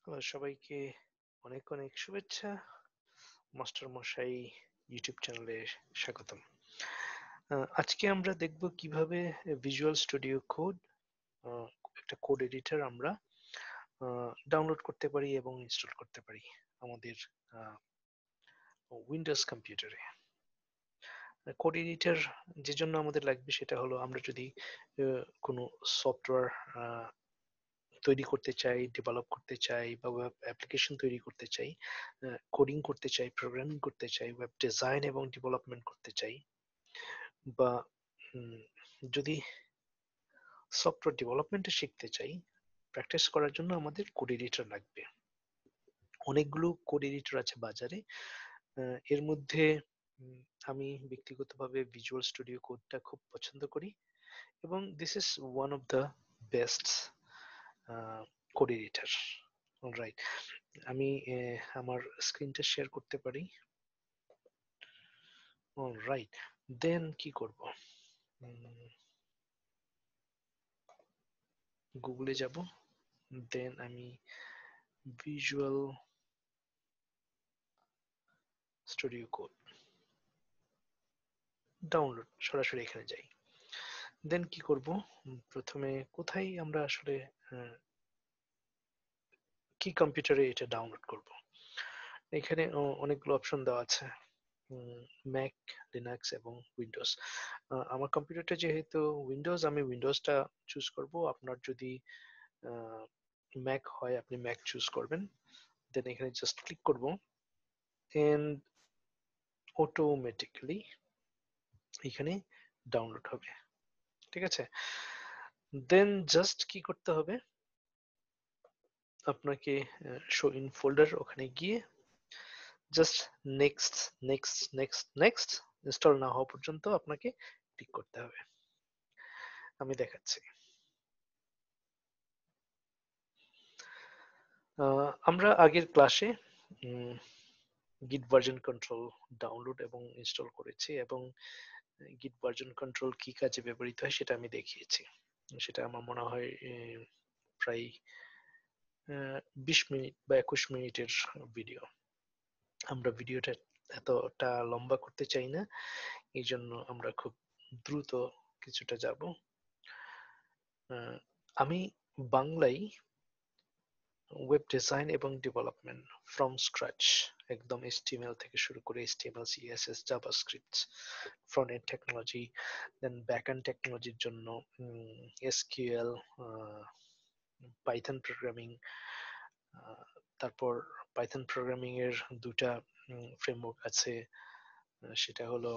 সবাইকে অনেক অনেক শুভেচ্ছা। মাস্টার মশাই ইউটিউব চ্যানেলে স্বাগতম। আজকে আমরা দেখব কিভাবে ভিজুয়াল স্টুডিও কোড একটা কোড এডিটর আমরা ডাউনলোড করতে পারি এবং ইনস্টল করতে পারি আমাদের উইন্ডোজ কম্পিউটারে। কোড এডিটর যে জন্য আমাদের লাগবে সেটা হলো আমরা যদি কোনো সফটওয়্যার তৈরি করতে চাই, ডেভেলপ করতে চাই বা ওয়েব অ্যাপ্লিকেশন তৈরি করতে চাই, কোডিং করতে চাই, প্রোগ্রামিং করতে চাই, ওয়েব ডিজাইন এবং ডেভেলপমেন্ট করতে চাই, বা যদি সফটওয়্যার ডেভেলপমেন্টে শিখতে চাই, প্র্যাকটিস করার জন্য আমাদের কোড এডিটর লাগবে। অনেকগুলো কোড এডিটর আছে বাজারে। এর মধ্যে আমি ব্যক্তিগতভাবে ভিজুয়াল স্টুডিও কোডটা খুব পছন্দ করি এবং this is one of the best code editor. Alright, আমি আমার স্ক্রিনটা শেয়ার করতে পারি। অলরাইট, দেন কি করব, গুগলে যাব, দেন আমি ভিজুয়াল স্টুডিও কোড ডাউনলোড সরাসরি এখানে যাই। দেন কি করব, প্রথমে কোথায় আমরা আসলে কি কম্পিউটারে এটা ডাউনলোড করব। এখানে অনেকগুলো অপশন দেওয়া আছে, ম্যাক, লিনাক্স এবং উইন্ডোজ। আমার কম্পিউটারটা যেহেতু উইন্ডোজ, আমি উইন্ডোজটা চুজ করব। আপনার যদি ম্যাক হয় আপনি ম্যাক চুজ করবেন। দেন এখানে জাস্ট ক্লিক করব এন্ড অটোমেটিক্যালি এখানে ডাউনলোড হবে। ঠিক আছে, দেন জাস্ট কি করতে হবে, আপনাকে শো ইন ফোল্ডার ওখানে গিয়ে just next next next next install না হওয়া পর্যন্ত আপনাকে ক্লিক করতে হবে। আমি দেখাচ্ছি। আমরা আগের ক্লাসে গিট ভার্জন কন্ট্রোল ডাউনলোড এবং ইনস্টল করেছি এবং গিট ভার্জন কন্ট্রোল কি কাজে ব্যবহৃত হয় সেটা আমি দেখিয়েছি। সেটা আমার মনে হয় প্রায় 20 মিনিট বা 21 মিনিটের ভিডিও। আমরা ভিডিওটা এতটা লম্বা করতে চাই না, এই জন্য আমরা খুব দ্রুত কিছুটা যাব। আমি বাংলায় ওয়েব ডিজাইন এবং ডেভেলপমেন্ট ফ্রম স্ক্র্যাচ, একদম HTML থেকে শুরু করে HTML, CSS, JavaScript, front end technology, then back end টেকনোলজির জন্য SQL, পাইথন প্রোগ্রামিং, তারপর পাইথন প্রোগ্রামিং এর দুটা ফ্রেমওয়ার্ক আছে, সেটা হলো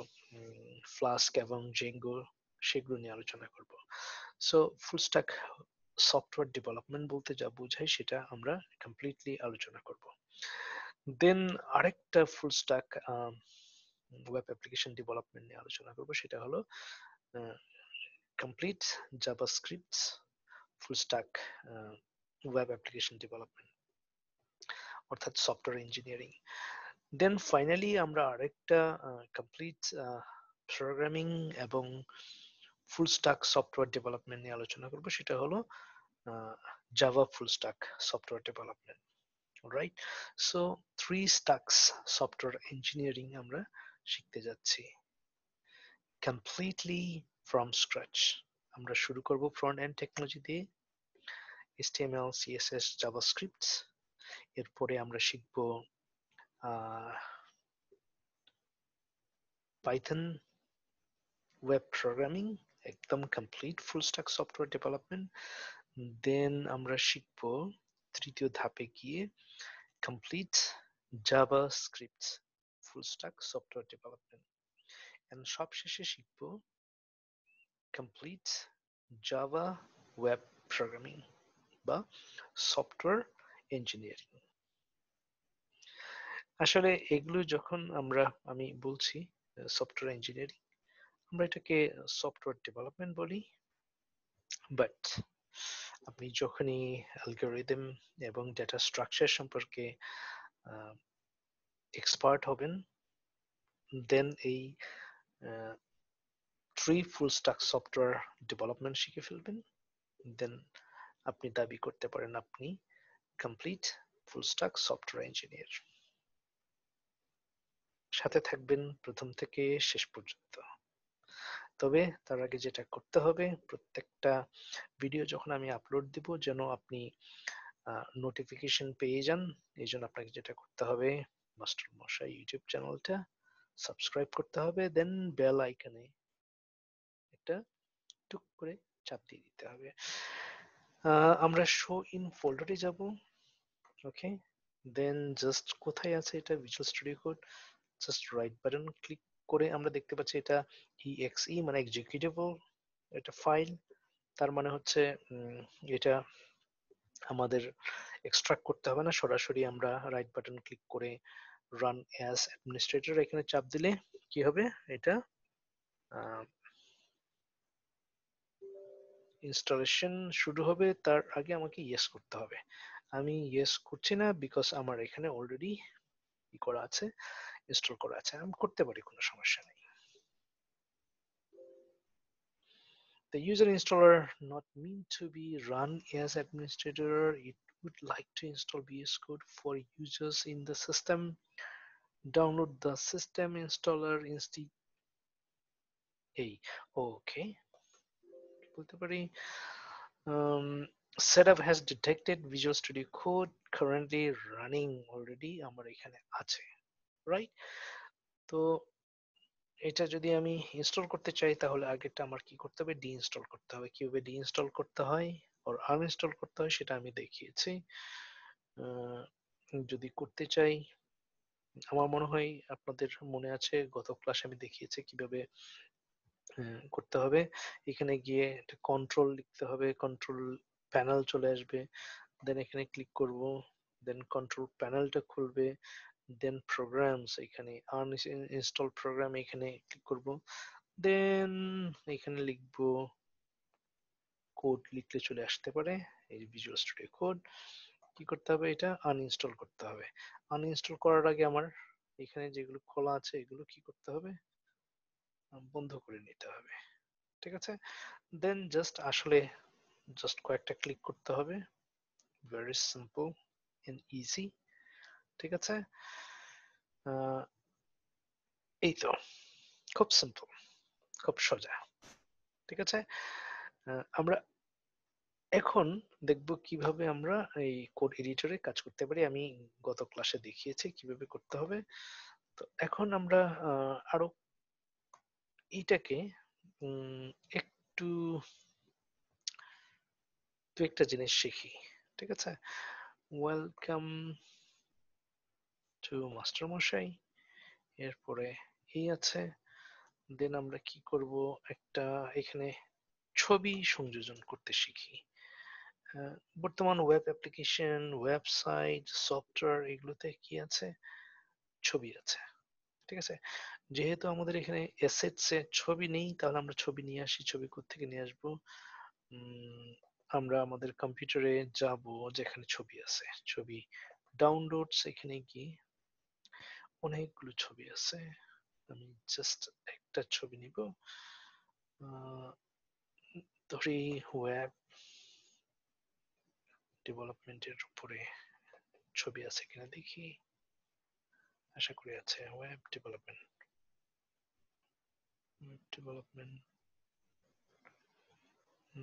ফ্লাস্ক এবং জেঙ্গো, সেগুলো নিয়ে আলোচনা করব। So full stack software development বলতে যা বোঝায় সেটা আমরা কমপ্লিটলি আলোচনা করব। দেন আরেকটা full stack web application development নিয়ে আলোচনা করব, সেটা হলো complete JavaScript full stack web application development, অর্থাৎ সফটওয়্যার ইঞ্জিনিয়ারিং। দেন ফাইনালি আমরা আরেকটা কমপ্লিট প্রোগ্রামিং এবং ফুল স্ট্যাক সফটওয়্যার ডেভেলপমেন্ট নিয়ে আলোচনা করব, সেটা হলো Java full stack software development. Right, so 3 stacks software engineering আমরা শিখতে যাচ্ছি কমপ্লিটলি ফ্রম স্ক্র্যাচ। আমরা শুরু করব ফ্রন্ট এন্ড টেকনোলজি দিয়ে, HTML, CSS, জাভাস্ক্রিপ্ট। এরপরে আমরা শিখব পাইথন ওয়েব প্রোগ্রামিং, একদম complete full stack software development. Then আমরা শিখব তৃতীয় ধাপে গিয়ে complete JavaScript full stack software development, and সবশেষে শিখব কমপ্লিট জাভা ওয়েব প্রোগ্রামিং বা সফটওয়্যার ইঞ্জিনিয়ারিং। আসলে এগুলো যখন আমি বলছি সফটওয়্যার ইঞ্জিনিয়ারিং, আমরা এটাকে সফটওয়্যার ডেভেলপমেন্ট বলি, বাট আপনি যখনই অ্যালগরিদম এবং ডেটা স্ট্রাকচার সম্পর্কে এক্সপার্ট হবেন, দেন এই ফুল স্ট্যাক সফটওয়্যার ডেভেলপমেন্ট শিখে ফেলবেন, দেন আপনি দাবি করতে পারেন আপনি complete full stack software engineer. সাথে থাকবেন প্রথম থেকে শেষ পর্যন্ত। তবে তার আগে যেটা করতে হবে, প্রত্যেকটা ভিডিও যখন আমি আপলোড দিব যেন আপনি নোটিফিকেশন পেয়ে যান। এই জন্য আপনাকে যেটা করতে হবে, মাস্টার মশাই ইউটিউব চ্যানেলটা সাবস্ক্রাইব করতে হবে, দেন বেল আইকনে একটা টুক করে চাপ দিয়ে দিতে হবে। আমরা শো ইন ফোল্ডারে যাব। ওকে, দেন জাস্ট কোথায় আছে এটা, visual studio code, just right button click করে আমরা দেখতে পাচ্ছি এটা exe মানে এক্সিকিউটেবল, এটা ফাইল। তার মানে হচ্ছে এটা আমাদের এক্সট্রাক্ট করতে হবে না, সরাসরি আমরা রাইট বাটন ক্লিক করে রান অ্যাজ অ্যাডমিনিস্ট্রেটর এখানে চাপ দিলে কি হবে, এটা ইনস্টলেশন শুরু হবে। তার আগে আমাকে ইয়েস করতে হবে। আমি ইয়েস করছি না বিকজ আমার এখানে অলরেডি কি করা আছে, ইনস্টল করা আছে। আমি করতে পারি, কোনো সমস্যা নেই। The user installer not meant to be run as administrator. It would like to install VS Code for users in the system. Download the system installer instead. এই ওকে বলতে পারি setup has detected Visual Studio Code currently running already আমার এখানে আছে, right? তো এটা যদি আমি ইনস্টল করতে চাই তাহলে আগেরটা আমার কি করতে হবে, ডিইনস্টল করতে হবে। কিভাবে ডিইনস্টল করতে হয় আর আনইনস্টল করতে হয় সেটা আমি দেখিয়েছি। আহ, যদি করতে চাই, আমার মনে হয় আপনাদের মনে আছে গত ক্লাসে আমি দেখিয়েছি কিভাবে করতে হবে। এখানে গিয়ে একটা কন্ট্রোল লিখতে হবে, কন্ট্রোল প্যানেল চলে আসবে, দেন এখানে ক্লিক করব, দেন কন্ট্রোল প্যানেলটা খুলবে, দেন প্রোগ্রামস, এখানে আনইনস্টল প্রোগ্রাম এখানে ক্লিক করব, দেন এখানে লিখবো কোড, লিখলে চলে আসতে পারে এই ভিজুয়াল স্টুডিও কোড। কি করতে হবে, এটা আনইনস্টল করতে হবে। আনইনস্টল করার আগে আমার এখানে যেগুলো খোলা আছে এগুলো কি করতে হবে, বন্ধ করে নিতে হবে। ঠিক আছে, দেন জাস্ট আসলে জাস্ট কয়েকটা ক্লিক করতে হবে, ভেরি সিম্পল এন্ড ইজি। ঠিক আছে, এই তো, খুব সিম্পল, খুব সোজা। ঠিক আছে, আমরা এখন দেখব কিভাবে আমরা এই কোড এডিটরে কাজ করতে পারি। আমি গত ক্লাসে দেখিয়েছি কিভাবে করতে হবে। তো এখন আমরা আরো এইটাকে একটু দু একটা জিনিস শিখি। ঠিক আছে, ওয়েলকাম টু মাস্টার মশাই। এরপরে এই আছে, দেন আমরা কি করব, একটা এখানে ছবি সংযোজন করতে শিখি। বর্তমান ওয়েব অ্যাপ্লিকেশন, ওয়েবসাইট, সফটওয়্যার এগুলোতে কি আছে, ছবি আছে। ঠিক আছে, যেহেতু আমাদের এখানে অ্যাসেটস এ ছবি নেই, তাহলে আমরা ছবি নিয়ে আসি। ছবি কোত্থেকে নিয়ে আসবো, আমরা আমাদের কম্পিউটারে যাব, যেখানে ছবি আছে, ছবি ডাউনলোডস, এখানে গিয়ে অনেকগুলো ছবি আছে। আমি জাস্ট একটা ছবি নিব, ধরি ওয়েব ডেভেলপমেন্টের উপরে ছবি আছে কিনা দেখি, আশা করি আছে। ওয়েব ডেভেলপমেন্ট, ডেভেলপমেন্ট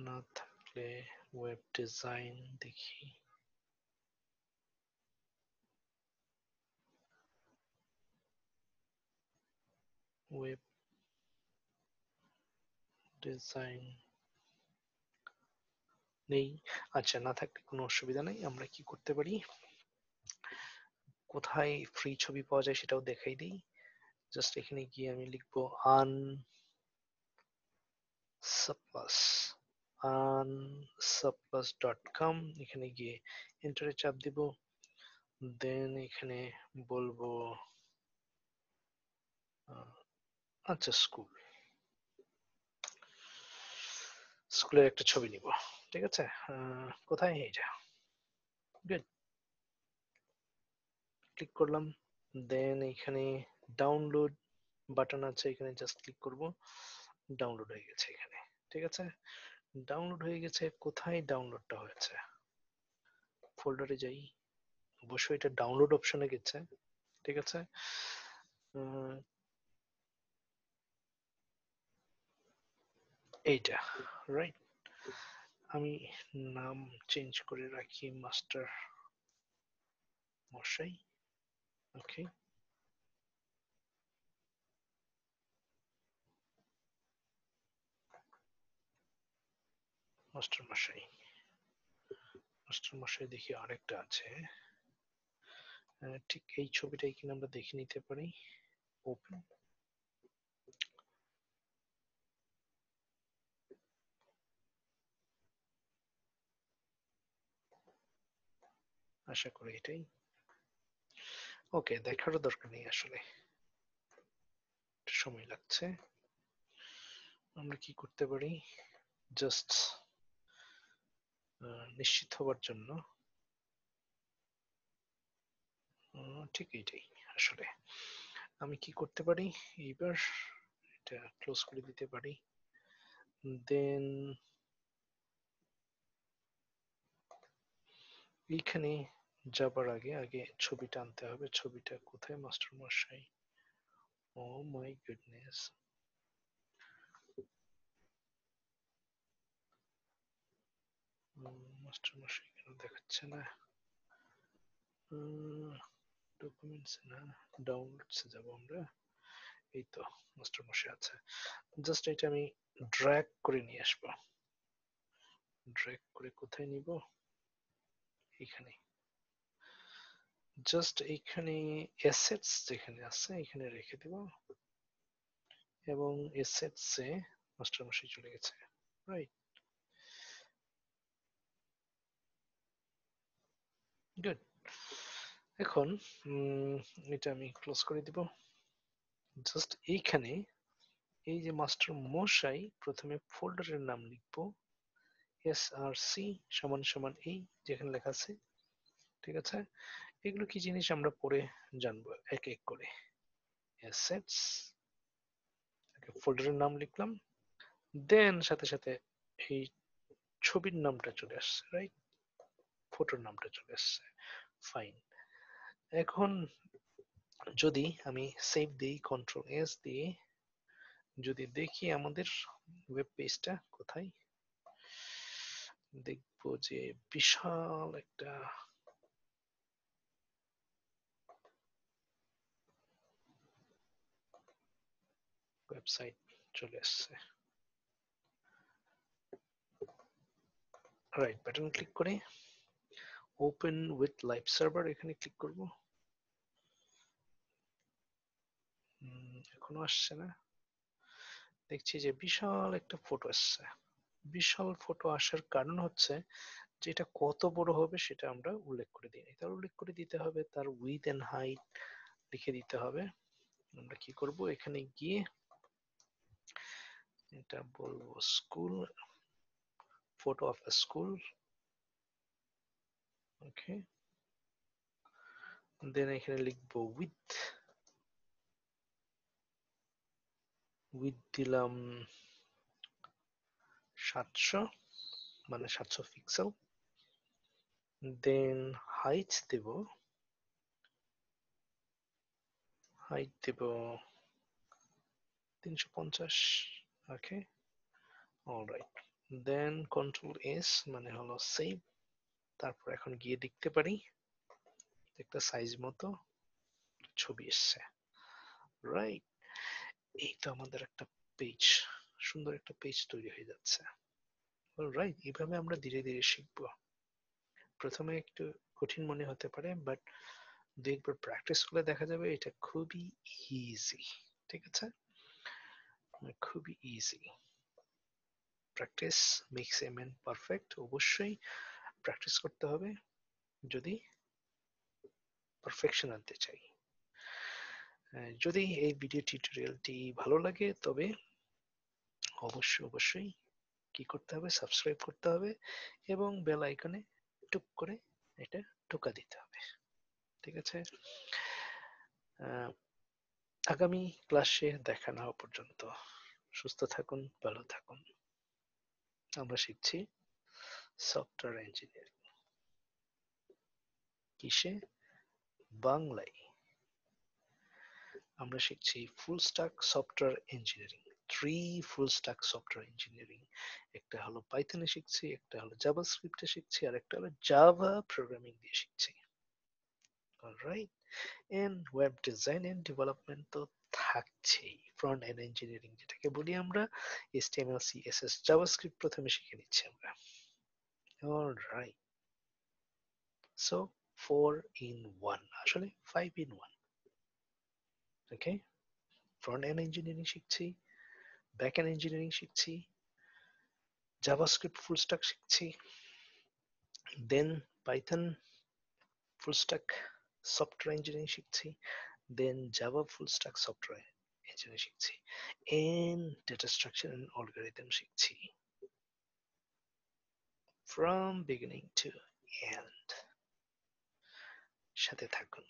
না থাকলে ওয়েব ডিজাইন দেখি। ওয়েব ডিজাইন নেই, আচ্ছা না থাকলে কোনো অসুবিধা নেই। আমরা কি করতে পারি, কোথায় ফ্রি ছবি পাওয়া যায় সেটাও দেখাই দিই। জাস্ট এখানে গিয়ে আমি লিখবো আনসাপ্লাস, আনসাপ্লাস.com, এখানে গিয়ে এন্টারে চাপ দিব, দেন এখানে বলবো আচ্ছা স্কুলের একটা ছবি নিব। ঠিক আছে, কোথায়, এই যা, গুড, ক্লিক করলাম, দেন এখানে ডাউনলোড বাটন আছে, এখানে জাস্ট ক্লিক করব, ডাউনলোড হয়ে গেছে এখানে। ঠিক আছে, ডাউনলোড হয়ে গেছে। কোথায় ডাউনলোডটা হয়েছে, ফোল্ডারে যাই, অবশ্যই এটা ডাউনলোড অপশনে গেছে, ঠিক আছে। এইটা, রাইট। আমি নাম চেঞ্জ করে রাখি মাস্টার মশাই। ওকে, মাস্টার মশাই। মাস্টার মশাই দেখি আরেকটা আছে, ঠিক এই ছবিটাই কিনা আমরা দেখে নিতে পারি। ওপেন, আশা করি এটাই। ওকে, দেখারও দরকার নেই আসলে, সময় লাগছে। আমরা কি করতে পারি, জাস্ট নিশ্চিত হবার জন্য, ঠিক এইটাই আসলে। আমি কি করতে পারি, এইবার এটা ক্লোজ করে দিতে পারি। দেন এইখানে যাবার আগে আগে ছবিটা আনতে হবে। ছবিটা কোথায়, মাস্টার মশাই? ও মাই গুডনেস, মাস্টার মশাই কেন দেখাচ্ছে না? ডকুমেন্টস না, ডাউনলোডস যাব আমরা। এই তো মাস্টার মশাই আছে। জাস্ট এটা আমি ড্র্যাগ করে নিয়ে আসবো। ড্র্যাগ করে কোথায় নিব, এখানে। জাস্ট এইখানে অ্যাসেটস যেখানে আছে এখানে রেখে দেব, এবং অ্যাসেটস এ মাস্টার মশাই চলে গেছে, রাইট। গুড। এখন এটা আমি ক্লোজ করে দিব। জাস্ট এইখানে এই যে মাস্টার মশাই, প্রথমে ফোল্ডারের নাম লিখবো SRC সমান সমান এই যেখানে লেখা আছে, ঠিক আছে। এগুলো কি জিনিস আমরা পরে জানবো এক এক করে। অ্যাসেটস, ফোল্ডারের নাম লিখলাম, দেন সাথে সাথে এই ছবির নামটা চলে আসছে, রাইট, ফটোর নামটা চলে আসছে, ফাইন। এখন যদি আমি সেভ দিই, কন্ট্রোল S দিয়ে, যদি দেখি আমাদের ওয়েব পেজটা কোথায়, দেখবো যে বিশাল একটা ওয়েবসাইট চলে আসছে। রাইট বাটন ক্লিক করে ওপেন উইথ লাইভ সার্ভার এখানে ক্লিক করব। এখনো আসছে না, দেখছি যে বিশাল একটা ফটো আসছে। বিশাল ফটো আসার কারণ হচ্ছে যে এটা কত বড় হবে সেটা আমরা উল্লেখ করে দিই, তার উল্লেখ করে দিতে হবে, তার উইথ এন্ড হাইট লিখে দিতে হবে। আমরা কি করব, এখানে গিয়ে এটা বলবো school, photo of a school, okay. Then এখানে লিখবো উইথ, উইথ দিলাম 700, মানে 700 পিক্সেল। দেন হাইট দেব, হাইট দেব 350, okay, alright. Then control S মানে হলো সেভ। তারপর এখন গিয়ে দেখতে পারি একটা সাইজ মতো ছবি এসছে, রাইট। এই তো আমাদের একটা পেজ, সুন্দর একটা পেজ তৈরি হয়ে যাচ্ছে, রাইট। এইভাবে আমরা ধীরে ধীরে শিখবো। প্রথমে একটু কঠিন মনে হতে পারে, বাট দু একবার প্র্যাকটিস করলে দেখা যাবে এটা খুবই ইজি, ঠিক আছে, খুবই easy. Practice makes a man perfect. অবশ্যই প্র্যাকটিস করতে হবে যদি পারফেকশন আনতে চাই। যদি এই ভিডিও টিউটোরিয়ালটি ভালো লাগে তবে অবশ্যই অবশ্যই কি করতে হবে, সাবস্ক্রাইব করতে হবে এবং বেল আইকনে টুক করে এটা টোকা দিতে হবে, ঠিক আছে। আগামী ক্লাসে দেখা না হওয়া পর্যন্ত সুস্থ থাকুন, ভালো থাকুন। আমরা শিখছি সফটওয়্যার ইঞ্জিনিয়ারিং, কিসে? বাংলায় আমরা শিখছি ফুল স্ট্যাক সফটওয়্যার ইঞ্জিনিয়ারিং। থ্রি ফুল স্ট্যাক সফটওয়্যার ইঞ্জিনিয়ারিং। একটা হলো পাইথনে শিখছি, একটা হলো জাভাস্ক্রিপ্টে শিখছি, আর একটা হলো জাভা প্রোগ্রামিং দিয়ে শিখছি। Alright, and web design and development তো থাকছেই। ফ্রন্ট এন্ড ইঞ্জিনিয়ারিং যেটাকে বলি আমরা, HTML CSS জাভাস্ক্রিপ্ট প্রথমে শিখে নিচ্ছি আমরা। অলরাইট, সো 4 in 1, আসলে 5 in 1। Okay, front end engineering শিখছি, ব্যাক এন্ড ইঞ্জিনিয়ারিং শিখছি, জাভাস্ক্রিপ্ট ফুল স্ট্যাক শিখছি, then Python full stack software engineering শিখছি, then Java full stack software engineering শিখছি, and data structure and algorithm শিখছি। From beginning to end, সাথে থাকুন।